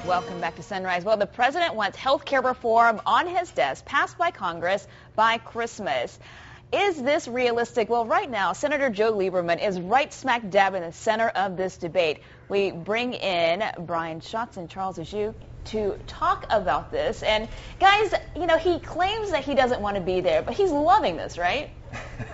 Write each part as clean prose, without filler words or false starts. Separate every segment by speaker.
Speaker 1: Welcome back to Sunrise. Well, the president wants health care reform on his desk, passed by Congress by Christmas. Is this realistic? Well, right now, Senator Joe Lieberman is right smack dab in the center of this debate. We bring in Brian Schatz and Charles Ajou to talk about this. And guys, you know, he claims that he doesn't want to be there, but he's loving this, right?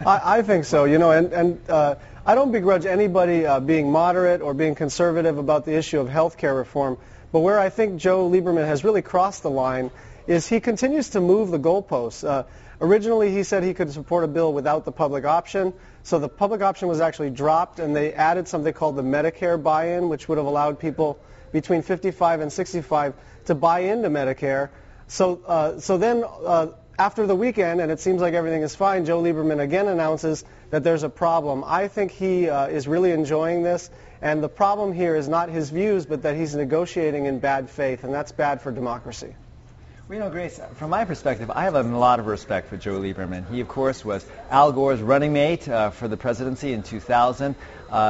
Speaker 2: I think so, you know, and I don't begrudge anybody being moderate or being conservative about the issue of health care reform. But where I think Joe Lieberman has really crossed the line is he continues to move the goalposts. Originally, he said he could support a bill without the public option. So the public option was actually dropped, and they added something called the Medicare buy-in, which would have allowed people between 55 and 65 to buy into Medicare. So then after the weekend, and it seems like everything is fine, Joe Lieberman again announces that there's a problem. I think he is really enjoying this, and the problem here is not his views, but that he's negotiating in bad faith, and that's bad for democracy.
Speaker 3: Well, you know, Grace, from my perspective, I have a lot of respect for Joe Lieberman. He, of course, was Al Gore's running mate for the presidency in 2000.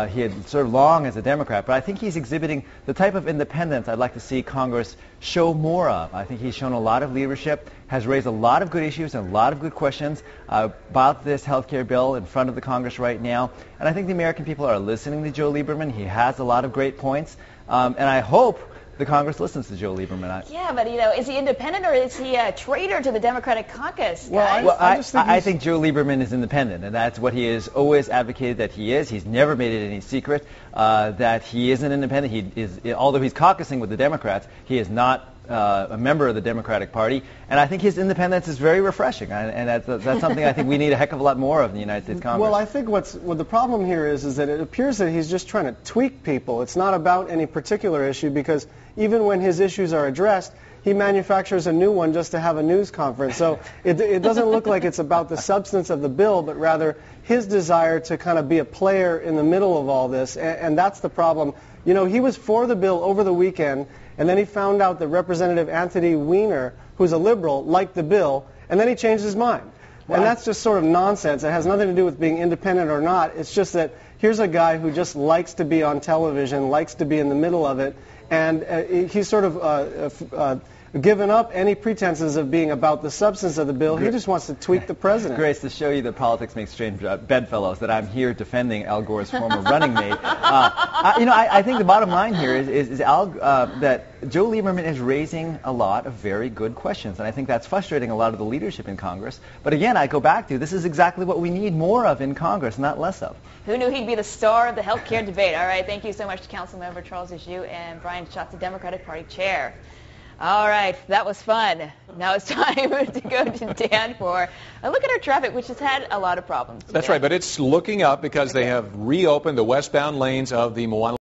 Speaker 3: He had served long as a Democrat, but I think he's exhibiting the type of independence I'd like to see Congress show more of. I think he's shown a lot of leadership, has raised a lot of good issues and a lot of good questions about this health care bill in front of the Congress right now. And I think the American people are listening to Joe Lieberman. He has a lot of great points, and I hope the Congress listens to Joe Lieberman.
Speaker 1: Yeah, but, you know, is he independent or is he a traitor to the Democratic caucus, guys?
Speaker 3: Well, I think Joe Lieberman is independent, and that's what he has always advocated that he is. He's never made it any secret that he isn't independent. He is, although he's caucusing with the Democrats, he is not a member of the Democratic Party, and I think his independence is very refreshing, and that's something I think we need a heck of a lot more of in the United States Congress.
Speaker 2: Well, I think what the problem here is that it appears that he's just trying to tweak people. It's not about any particular issue, because even when his issues are addressed, he manufactures a new one just to have a news conference. So it doesn't look like it's about the substance of the bill, but rather his desire to kind of be a player in the middle of all this, and that's the problem. You know, he was for the bill over the weekend, and then he found out that Representative Anthony Weiner, who's a liberal, liked the bill, and then he changed his mind. And that's just sort of nonsense. It has nothing to do with being independent or not. It's just that here's a guy who just likes to be on television, likes to be in the middle of it, and he's sort of given up any pretenses of being about the substance of the bill. He just wants to tweak the president.
Speaker 3: Grace, to show you that politics makes strange bedfellows, that I'm here defending Al Gore's former running mate. I think the bottom line here is that Joe Lieberman is raising a lot of very good questions, and I think that's frustrating a lot of the leadership in Congress. But again, I go back to this is exactly what we need more of in Congress, not less of.
Speaker 1: Who knew he'd be the star of the health care debate? All right, thank you so much to Councilmember Charles Ajou and Brian Schatz, the Democratic Party chair. All right, that was fun. Now it's time to go to Dan for a look at our traffic, which has had a lot of problems today.
Speaker 4: That's right, but it's looking up because they have reopened the westbound lanes of the Moana